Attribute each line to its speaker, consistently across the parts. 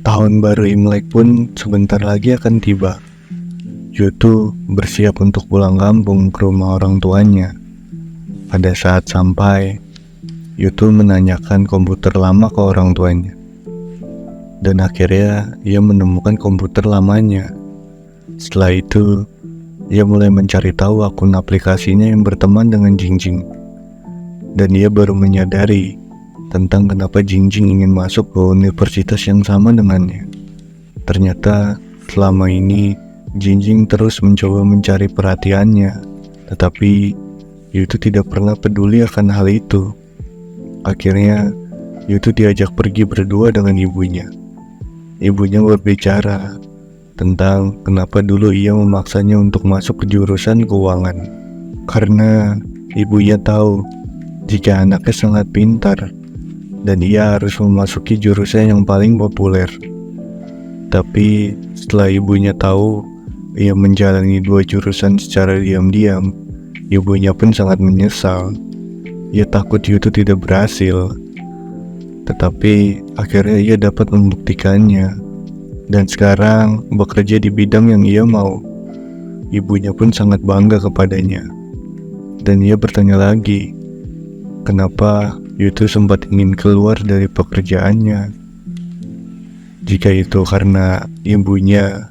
Speaker 1: Tahun baru Imlek pun sebentar lagi akan tiba. Yutu bersiap untuk pulang kampung ke rumah orang tuanya. Pada saat sampai, Yutu menanyakan komputer lama ke orang tuanya. Dan akhirnya ia menemukan komputer lamanya. Setelah itu, ia mulai mencari tahu akun aplikasinya yang berteman dengan Jingjing. Dan ia baru menyadari tentang kenapa Jingjing ingin masuk ke universitas yang sama dengannya. Ternyata selama ini Jingjing terus mencoba mencari perhatiannya, tetapi Yutu tidak pernah peduli akan hal itu. Akhirnya Yutu diajak pergi berdua dengan ibunya. Ibunya berbicara tentang kenapa dulu ia memaksanya untuk masuk ke jurusan keuangan. Karena ibunya tahu jika anaknya sangat pintar dan ia harus memasuki jurusan yang paling populer. Tapi setelah ibunya tahu ia menjalani dua jurusan secara diam-diam, ibunya pun sangat menyesal. Ia takut Yutu tidak berhasil. Tetapi akhirnya ia dapat membuktikannya. Dan sekarang bekerja di bidang yang ia mau. Ibunya pun sangat bangga kepadanya. Dan ia bertanya lagi, kenapa Yutu sempat ingin keluar dari pekerjaannya? Jika itu karena ibunya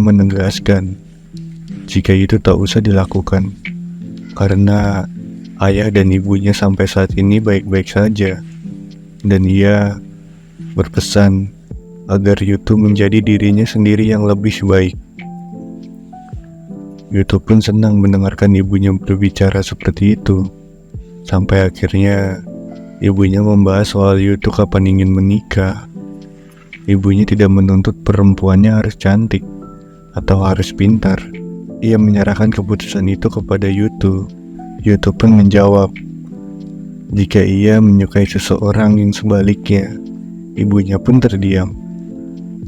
Speaker 1: menegaskan jika itu tak usah dilakukan, karena ayah dan ibunya sampai saat ini baik-baik saja, dan ia berpesan agar Yutu menjadi dirinya sendiri yang lebih baik. Yutu pun senang mendengarkan ibunya berbicara seperti itu. Sampai akhirnya ibunya membahas soal Yutu kapan ingin menikah. Ibunya tidak menuntut perempuannya harus cantik atau harus pintar. Ia menyerahkan keputusan itu kepada Yutu. Yutu pun menjawab jika ia menyukai seseorang yang sebaliknya. Ibunya pun terdiam.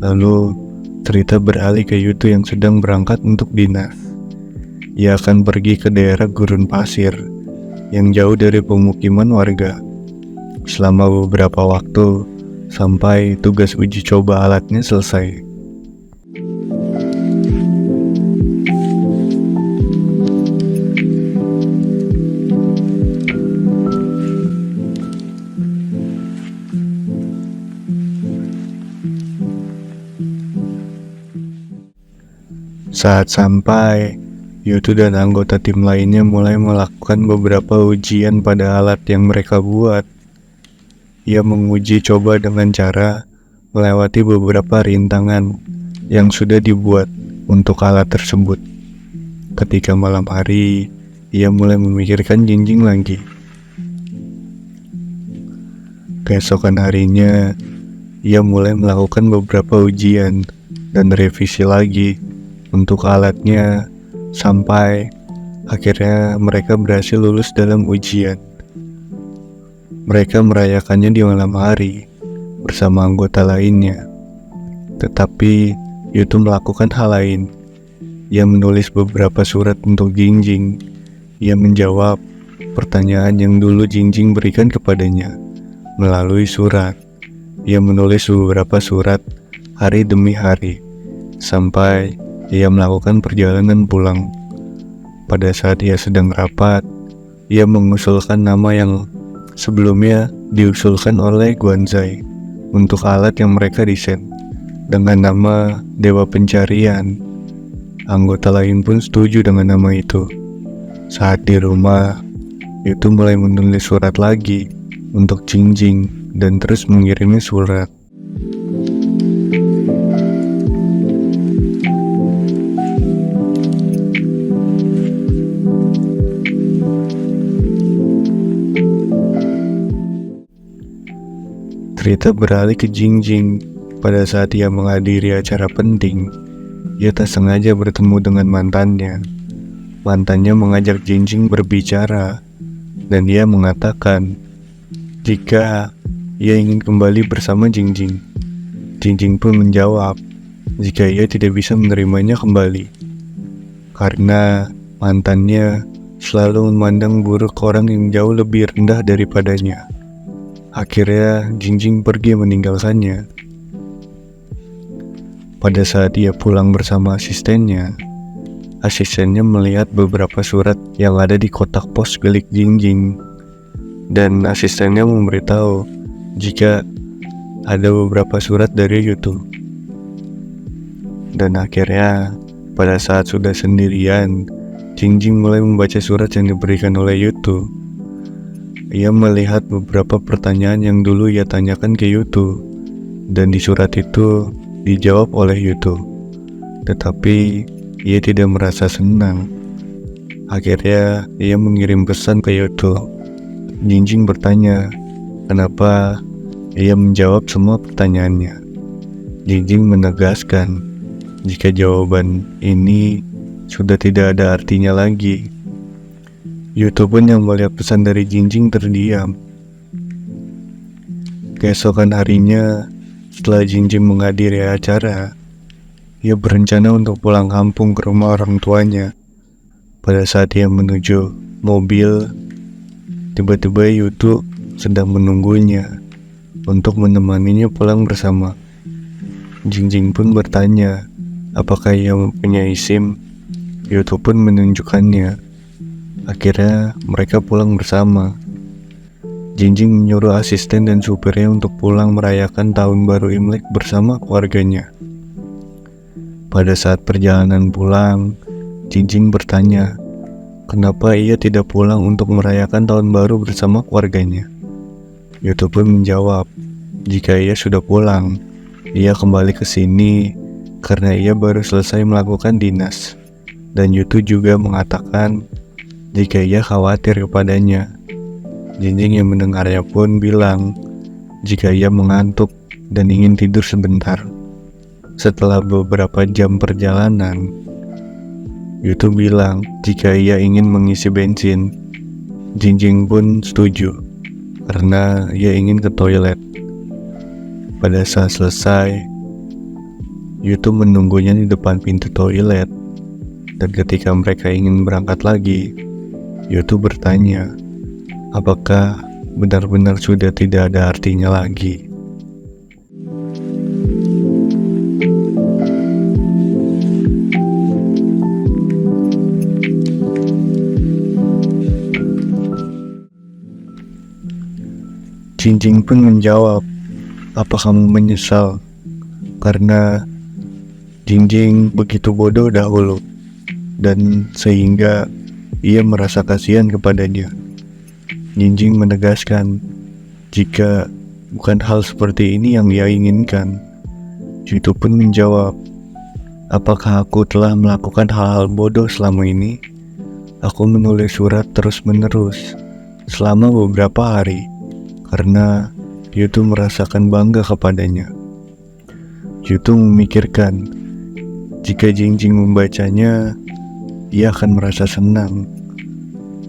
Speaker 1: Lalu cerita beralih ke Yutu yang sedang berangkat untuk dinas. Ia akan pergi ke daerah gurun pasir yang jauh dari pemukiman warga. Selama beberapa waktu sampai tugas uji coba alatnya selesai. Saat sampai, Yutu dan anggota tim lainnya mulai melakukan beberapa ujian pada alat yang mereka buat. Ia menguji coba dengan cara melewati beberapa rintangan yang sudah dibuat untuk alat tersebut. Ketika malam hari, ia mulai memikirkan Jingjing lagi. Keesokan harinya, ia mulai melakukan beberapa ujian dan revisi lagi untuk alatnya sampai akhirnya mereka berhasil lulus dalam ujian. Mereka merayakannya di malam hari bersama anggota lainnya. Tetapi Yutu melakukan hal lain. Ia menulis beberapa surat untuk Jingjing. Ia menjawab pertanyaan yang dulu Jingjing berikan kepadanya melalui surat. Ia menulis beberapa surat hari demi hari sampai ia melakukan perjalanan pulang. Pada saat ia sedang rapat, ia mengusulkan nama yang sebelumnya diusulkan oleh Guanzai untuk alat yang mereka desain dengan nama Dewa Pencarian. Anggota lain pun setuju dengan nama itu. Saat di rumah, Yutu mulai menulis surat lagi untuk Jingjing dan terus mengirimnya surat. Cerita beralih ke Jingjing. Pada saat ia menghadiri acara penting, ia tak sengaja bertemu dengan mantannya. Mantannya mengajak Jingjing berbicara, dan ia mengatakan jika ia ingin kembali bersama Jingjing. Jingjing pun menjawab jika ia tidak bisa menerimanya kembali, karena mantannya selalu memandang buruk orang yang jauh lebih rendah daripadanya. Akhirnya Jingjing pergi meninggalkannya. Pada saat ia pulang bersama asistennya melihat beberapa surat yang ada di kotak pos milik Jingjing. Dan asistennya memberitahu jika ada beberapa surat dari Yutu. Dan akhirnya pada saat sudah sendirian, Jingjing mulai membaca surat yang diberikan oleh Yutu. Ia melihat beberapa pertanyaan yang dulu ia tanyakan ke Yutu, dan di surat itu dijawab oleh Yutu. Tetapi ia tidak merasa senang. Akhirnya ia mengirim pesan ke Yutu. Jingjing bertanya kenapa ia menjawab semua pertanyaannya. Jingjing menegaskan jika jawaban ini sudah tidak ada artinya lagi. Yutu pun yang melihat pesan dari Jingjing terdiam. Keesokan harinya, setelah Jingjing menghadiri acara, ia berencana untuk pulang kampung ke rumah orang tuanya. Pada saat ia menuju mobil, tiba-tiba Yutu sedang menunggunya untuk menemaninya pulang bersama. Jingjing pun bertanya apakah ia mempunyai SIM. Yutu pun menunjukkannya. Akhirnya mereka pulang bersama. Jingjing menyuruh asisten dan supirnya untuk pulang merayakan tahun baru Imlek bersama keluarganya. Pada saat perjalanan pulang, Jingjing bertanya kenapa ia tidak pulang untuk merayakan tahun baru bersama keluarganya. Yutu pun menjawab jika ia sudah pulang, ia kembali ke sini karena ia baru selesai melakukan dinas. Dan Yutu juga mengatakan jika ia khawatir kepadanya. Jingjing yang mendengarnya pun bilang jika ia mengantuk dan ingin tidur sebentar. Setelah beberapa jam perjalanan, Yutu bilang jika ia ingin mengisi bensin. Jingjing pun setuju karena ia ingin ke toilet. Pada saat selesai, Yutu menunggunya di depan pintu toilet. Dan ketika mereka ingin berangkat lagi, Yutu bertanya apakah benar-benar sudah tidak ada artinya lagi. Jingjing pun menjawab, apa kamu menyesal? Karena Jingjing begitu bodoh dahulu, dan sehingga ia merasa kasihan kepadanya. Jingjing menegaskan jika bukan hal seperti ini yang ia inginkan. Yutu pun menjawab, apakah aku telah melakukan hal-hal bodoh selama ini? Aku menulis surat terus-menerus selama beberapa hari karena Yutu merasakan bangga kepadanya. Yutu memikirkan jika Jingjing membacanya, ia akan merasa senang.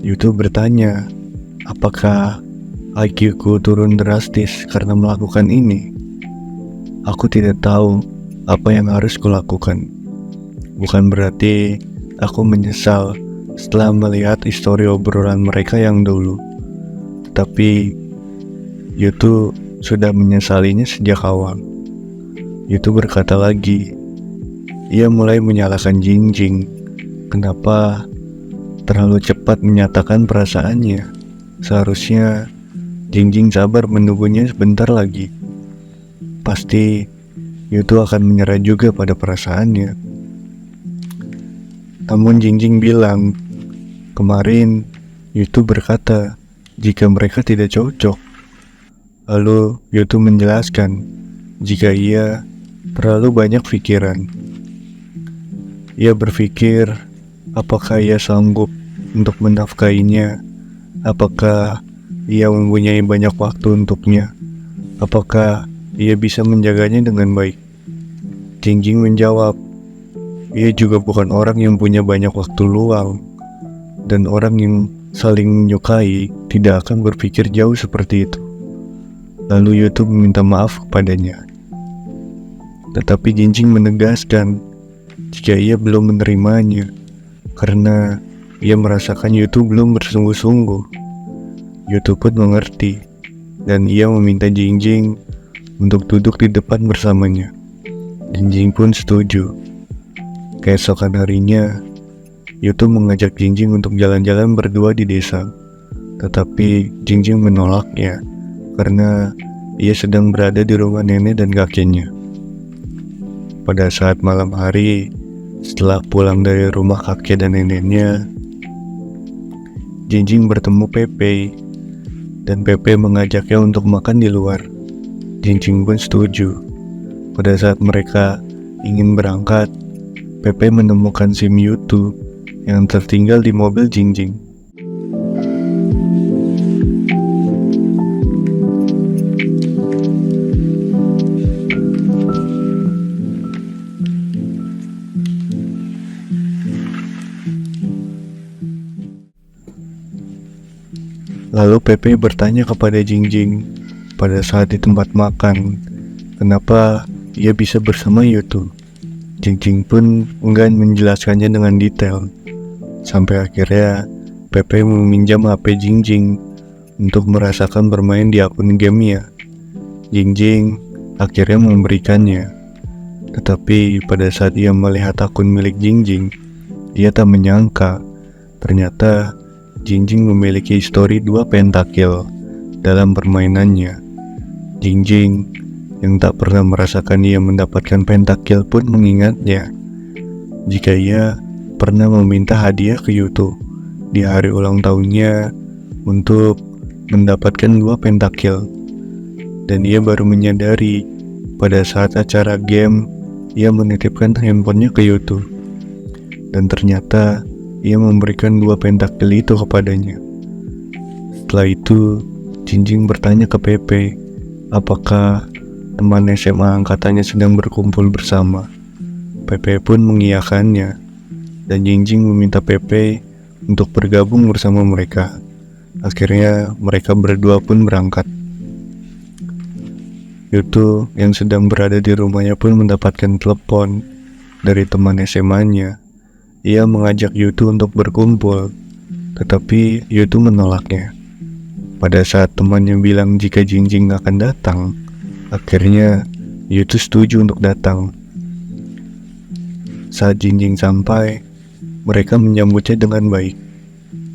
Speaker 1: Yutu bertanya, apakah IQ-ku turun drastis karena melakukan ini? Aku tidak tahu apa yang harus kulakukan. Bukan berarti aku menyesal setelah melihat histori obrolan mereka yang dulu. Tetapi Yutu sudah menyesalinya sejak awal. Yutu berkata lagi, ia mulai menyalahkan Jingjing. Kenapa terlalu cepat menyatakan perasaannya? Seharusnya Jingjing sabar menunggunya sebentar lagi. Pasti Yutu akan menyerah juga pada perasaannya. Namun Jingjing bilang, kemarin Yutu berkata jika mereka tidak cocok. Lalu Yutu menjelaskan jika ia terlalu banyak pikiran. Ia berpikir apakah ia sanggup untuk menafkahinya, apakah ia mempunyai banyak waktu untuknya, apakah ia bisa menjaganya dengan baik. Jingjing menjawab, ia juga bukan orang yang punya banyak waktu luang, dan orang yang saling menyukai tidak akan berpikir jauh seperti itu. Lalu Yutu meminta maaf kepadanya. Tetapi Jingjing menegaskan jika ia belum menerimanya karena ia merasakan Yutu belum bersungguh-sungguh. Yutu pun mengerti dan ia meminta Jingjing untuk duduk di depan bersamanya. Jingjing pun setuju. Keesokan harinya, Yutu mengajak Jingjing untuk jalan-jalan berdua di desa. Tetapi Jingjing menolaknya karena ia sedang berada di rumah nenek dan kakeknya. Pada saat malam hari, setelah pulang dari rumah kakek dan neneknya, Jingjing bertemu Pepe, dan Pepe mengajaknya untuk makan di luar. Jingjing pun setuju. Pada saat mereka ingin berangkat, Pepe menemukan SIM Yutu yang tertinggal di mobil Jingjing. Lalu Pepe bertanya kepada Jingjing pada saat di tempat makan, kenapa ia bisa bersama Yutu. Jingjing pun enggan menjelaskannya dengan detail. Sampai akhirnya Pepe meminjam HP Jingjing untuk merasakan bermain di akun gamenya. Jingjing akhirnya memberikannya. Tetapi pada saat ia melihat akun milik Jingjing, ia tak menyangka ternyata Jingjing memiliki histori 2 pentakill dalam permainannya. Jingjing yang tak pernah merasakan ia mendapatkan pentakill pun mengingatnya jika ia pernah meminta hadiah ke Yutu di hari ulang tahunnya untuk mendapatkan 2 pentakill. Dan ia baru menyadari pada saat acara game ia menitipkan handphonenya ke Yutu. Dan ternyata ia memberikan 2 pentakill itu kepadanya. Setelah itu, Jingjing bertanya ke Pepe, apakah teman SMA angkatannya sedang berkumpul bersama. Pepe pun mengiyakannya, dan Jingjing meminta Pepe untuk bergabung bersama mereka. Akhirnya mereka berdua pun berangkat. Yutu yang sedang berada di rumahnya pun mendapatkan telepon dari teman SMA-nya. Ia mengajak Yutu untuk berkumpul, tetapi Yutu menolaknya. Pada saat temannya bilang jika Jingjing akan datang, akhirnya Yutu setuju untuk datang. Saat Jingjing sampai, mereka menyambutnya dengan baik,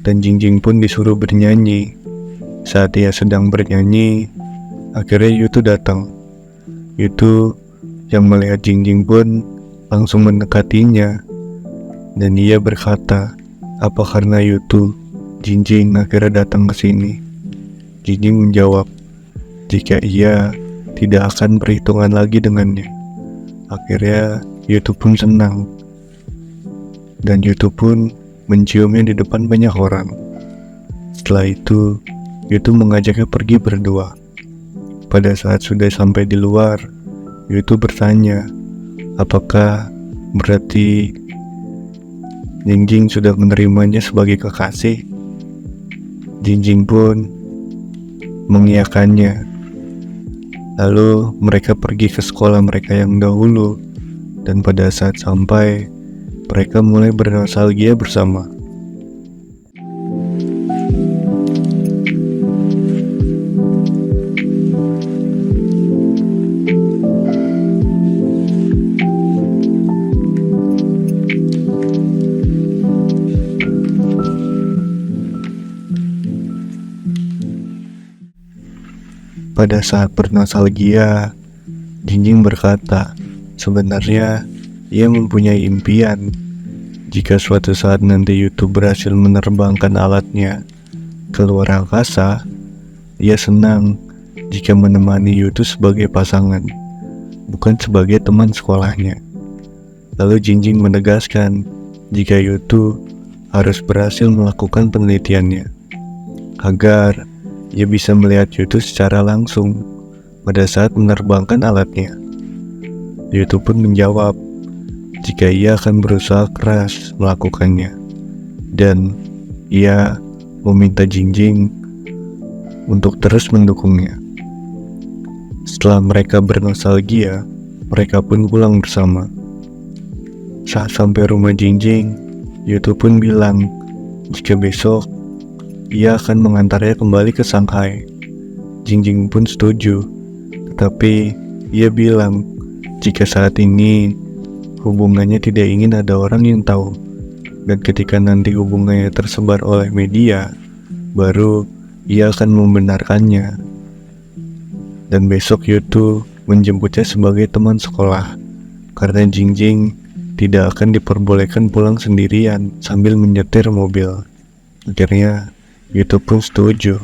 Speaker 1: dan Jingjing pun disuruh bernyanyi. Saat ia sedang bernyanyi, akhirnya Yutu datang. Yutu yang melihat Jingjing pun langsung mendekatinya. Dan ia berkata, apa karena Yutu, Jingjing akhirnya datang ke sini? Jingjing menjawab, jika ia tidak akan perhitungan lagi dengannya. Akhirnya Yutu pun senang. Dan Yutu pun menciumnya di depan banyak orang. Setelah itu, Yutu mengajaknya pergi berdua. Pada saat sudah sampai di luar, Yutu bertanya, apakah berarti Jingjing sudah menerimanya sebagai kekasih? Jingjing pun mengiyakannya. Lalu mereka pergi ke sekolah mereka yang dahulu, dan pada saat sampai, mereka mulai bernostalgia bersama. Pada saat bernostalgia, Jingjing berkata, sebenarnya ia mempunyai impian. Jika suatu saat nanti Yutu berhasil menerbangkan alatnya ke luar angkasa, ia senang jika menemani Yutu sebagai pasangan, bukan sebagai teman sekolahnya. Lalu Jingjing menegaskan jika Yutu harus berhasil melakukan penelitiannya, agar ia bisa melihat Yutu secara langsung pada saat menerbangkan alatnya. Yutu pun menjawab jika ia akan berusaha keras melakukannya, dan ia meminta Jingjing untuk terus mendukungnya. Setelah mereka bernostalgia, mereka pun pulang bersama. Saat sampai rumah Jingjing, Yutu pun bilang jika besok ia akan mengantarnya kembali ke Shanghai. Jingjing pun setuju, tetapi ia bilang jika saat ini hubungannya tidak ingin ada orang yang tahu, dan ketika nanti hubungannya tersebar oleh media, baru ia akan membenarkannya. Dan besok Yutu menjemputnya sebagai teman sekolah, karena Jingjing tidak akan diperbolehkan pulang sendirian sambil menyetir mobil. Akhirnya Yutu pun setuju.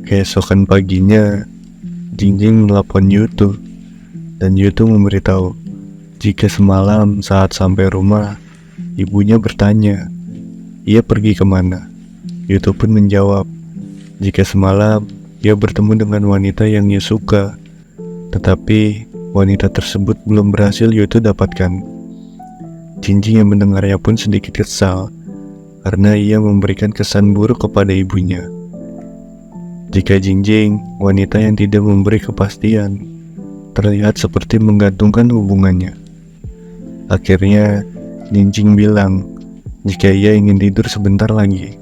Speaker 1: Keesokan paginya, Jingjing melapor Yutu, dan Yutu memberitahu jika semalam saat sampai rumah, ibunya bertanya, ia pergi kemana? Yutu pun menjawab, jika semalam ia bertemu dengan wanita yang ia suka, tetapi wanita tersebut belum berhasil Yutu dapatkan. Jingjing yang mendengarnya pun sedikit kesal, karena ia memberikan kesan buruk kepada ibunya. Jika Jingjing, wanita yang tidak memberi kepastian, terlihat seperti menggantungkan hubungannya. Akhirnya, Jingjing bilang jika ia ingin tidur sebentar lagi.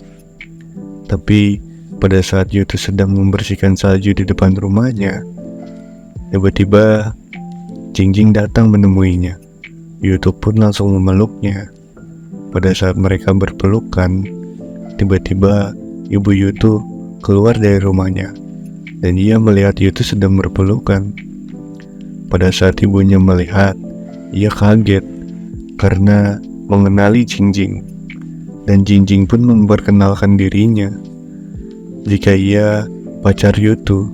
Speaker 1: Tapi, pada saat Yutu sedang membersihkan salju di depan rumahnya, tiba-tiba Jingjing datang menemuinya. Yutu pun langsung memeluknya. Pada saat mereka berpelukan, tiba-tiba ibu Yutu keluar dari rumahnya, dan ia melihat Yutu sedang berpelukan. Pada saat ibunya melihat, ia kaget karena mengenali Jingjing, dan Jingjing pun memperkenalkan dirinya jika ia pacar Yutu,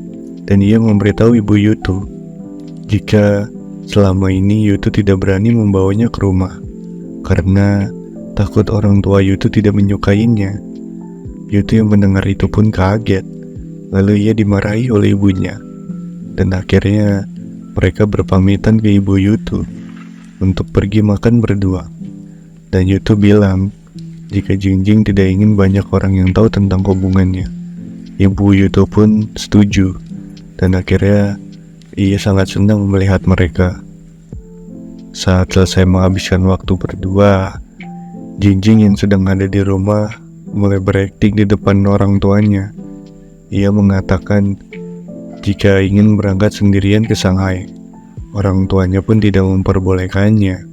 Speaker 1: dan ia memberitahu ibu Yutu jika selama ini Yutu tidak berani membawanya ke rumah karena takut orang tua Yutu tidak menyukainya. Yutu yang mendengar itu pun kaget, lalu ia dimarahi oleh ibunya, dan akhirnya mereka berpamitan ke ibu Yutu untuk pergi makan berdua. Dan Yutu bilang jika Jingjing tidak ingin banyak orang yang tahu tentang hubungannya. Ibu Yutu pun setuju, dan akhirnya ia sangat senang melihat mereka. Saat selesai menghabiskan waktu berdua, Jingjing yang sedang ada di rumah mulai berakting di depan orang tuanya. Ia mengatakan jika ingin berangkat sendirian ke Shanghai. Orang tuanya pun tidak memperbolehkannya.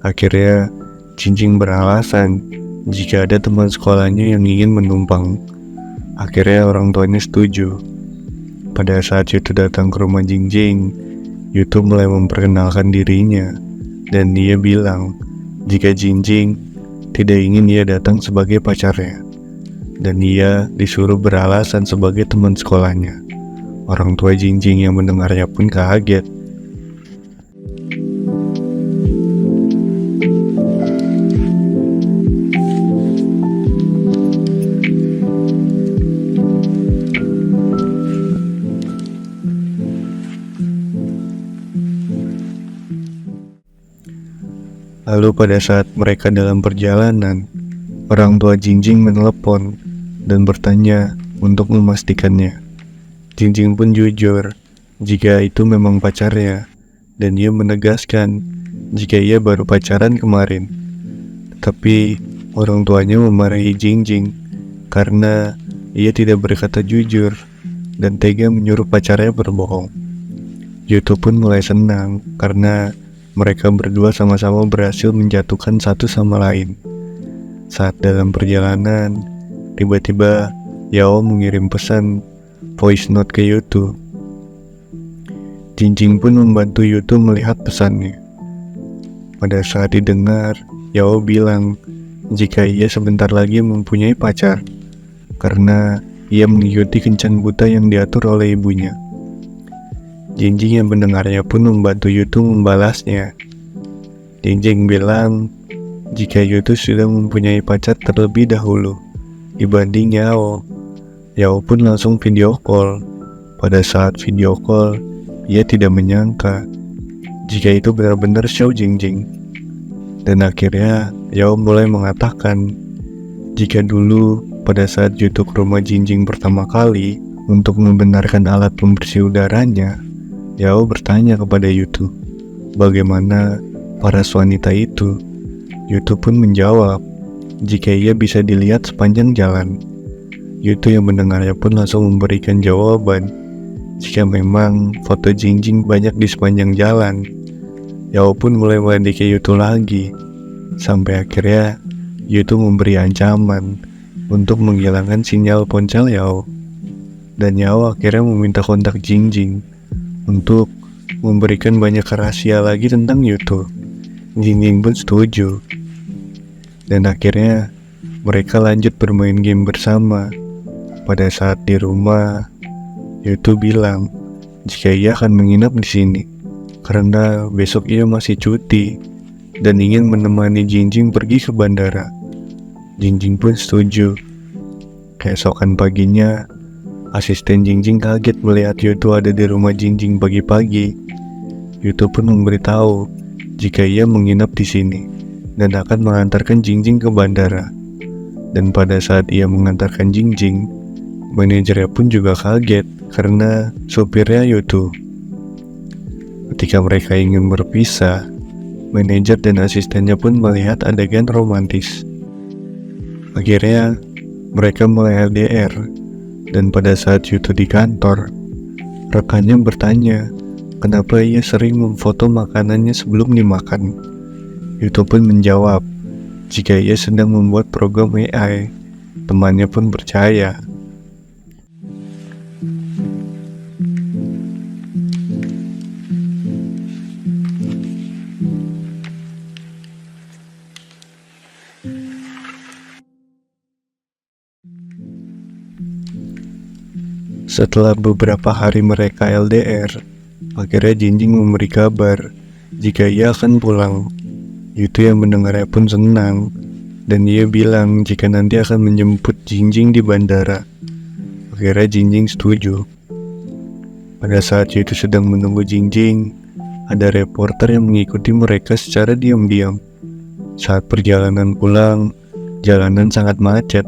Speaker 1: Akhirnya Jingjing beralasan jika ada teman sekolahnya yang ingin menumpang. Akhirnya orang tuanya setuju. Pada saat Yutu datang ke rumah Jingjing, Yutu mulai memperkenalkan dirinya, dan dia bilang jika Jingjing tidak ingin ia datang sebagai pacarnya, dan ia disuruh beralasan sebagai teman sekolahnya. Orang tua Jingjing yang mendengarnya pun kaget. Lalu pada saat mereka dalam perjalanan, orang tua Jingjing menelepon dan bertanya untuk memastikannya. Jingjing pun jujur jika itu memang pacarnya, dan ia menegaskan jika ia baru pacaran kemarin. Tapi orang tuanya memarahi Jingjing karena ia tidak berkata jujur dan tega menyuruh pacarnya berbohong. Yutu pun mulai senang karena mereka berdua sama-sama berhasil menjatuhkan satu sama lain. Saat dalam perjalanan, tiba-tiba Yao mengirim pesan voice note ke Yutu. Jingjing pun membantu Yutu melihat pesannya. Pada saat didengar, Yao bilang jika ia sebentar lagi mempunyai pacar, karena ia mengikuti kencan buta yang diatur oleh ibunya. Jingjing yang mendengarnya pun membantu Yutu membalasnya. Jingjing bilang jika Yutu sudah mempunyai pacar terlebih dahulu dibanding Yao. Yao pun langsung video call. Pada saat video call, ia tidak menyangka jika itu benar-benar show Jingjing. Dan akhirnya Yao mulai mengatakan jika dulu pada saat Yutu ke rumah Jingjing pertama kali untuk membenarkan alat pembersih udaranya, Yao bertanya kepada Yutu bagaimana paras wanita itu. Yutu pun menjawab jika ia bisa dilihat sepanjang jalan. Yutu yang mendengarnya pun langsung memberikan jawaban jika memang foto Jingjing banyak di sepanjang jalan. Yao pun mulai meledeki Yutu lagi, sampai akhirnya Yutu memberi ancaman untuk menghilangkan sinyal ponsel Yao. Dan Yao akhirnya meminta kontak Jingjing untuk memberikan banyak rahasia lagi tentang Yutu. Jingjing pun setuju. Dan akhirnya mereka lanjut bermain game bersama. Pada saat di rumah, Yutu bilang jika ia akan menginap di sini karena besok ia masih cuti dan ingin menemani Jingjing pergi ke bandara. Jingjing pun setuju. Keesokan paginya, asisten Jingjing kaget melihat Yutu ada di rumah Jingjing pagi-pagi. Yutu pun memberitahu jika ia menginap di sini dan akan mengantarkan Jingjing ke bandara. Dan pada saat ia mengantarkan Jingjing, manajernya pun juga kaget karena supirnya Yutu. Ketika mereka ingin berpisah, manajer dan asistennya pun melihat adegan romantis. Akhirnya, mereka mulai LDR, dan pada saat Yutu di kantor, rekannya bertanya kenapa ia sering memfoto makanannya sebelum dimakan. Yutu pun menjawab jika ia sedang membuat program AI. Temannya pun percaya. Setelah beberapa hari mereka LDR, akhirnya Jingjing memberi kabar jika ia akan pulang. Yutu yang mendengarnya pun senang, dan ia bilang jika nanti akan menjemput Jingjing di bandara. Akhirnya Jingjing setuju. Pada saat Yutu sedang menunggu Jingjing, ada reporter yang mengikuti mereka secara diam-diam. Saat perjalanan pulang, jalanan sangat macet,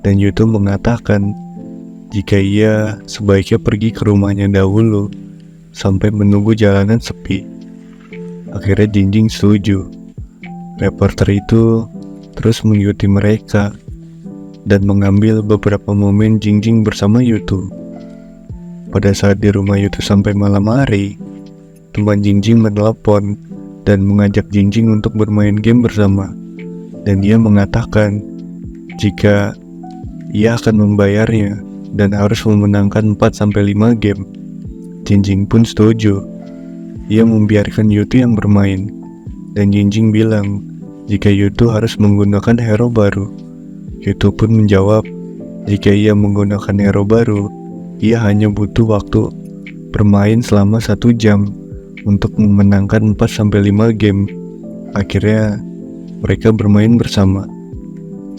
Speaker 1: dan Yutu mengatakan jika ia sebaiknya pergi ke rumahnya dahulu sampai menunggu jalanan sepi. Akhirnya Jingjing setuju. Reporter itu terus mengikuti mereka dan mengambil beberapa momen Jingjing bersama Yutu. Pada saat di rumah Yutu sampai malam hari, teman Jingjing menelepon dan mengajak Jingjing untuk bermain game bersama. Dan dia mengatakan jika ia akan membayarnya dan harus memenangkan 4-5 game. Jingjing pun setuju. Ia membiarkan Yutu yang bermain, dan Jingjing bilang jika Yutu harus menggunakan hero baru. Yutu pun menjawab jika ia menggunakan hero baru, ia hanya butuh waktu bermain selama 1 jam untuk memenangkan 4-5 game. Akhirnya mereka bermain bersama.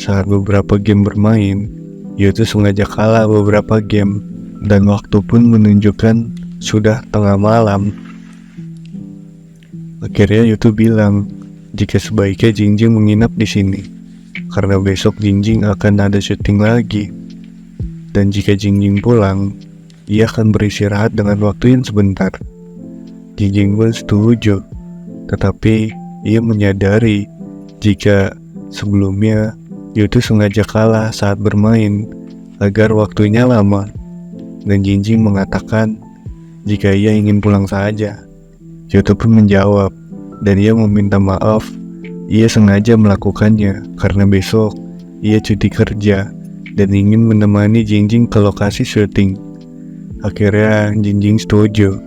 Speaker 1: Saat beberapa game bermain, Yutu sengaja kalah beberapa game, dan waktu pun menunjukkan sudah tengah malam. Akhirnya Yutu bilang jika sebaiknya Jingjing menginap di sini karena besok Jingjing akan ada syuting lagi. Dan jika Jingjing pulang, ia akan beristirahat dengan waktu yang sebentar. Jingjing pun setuju, tetapi ia menyadari jika sebelumnya Yutu sengaja kalah saat bermain agar waktunya lama, dan Jingjing mengatakan jika ia ingin pulang saja. Yutu pun menjawab, dan ia meminta maaf. Ia sengaja melakukannya karena besok ia cuti kerja dan ingin menemani Jingjing ke lokasi syuting. Akhirnya Jingjing setuju.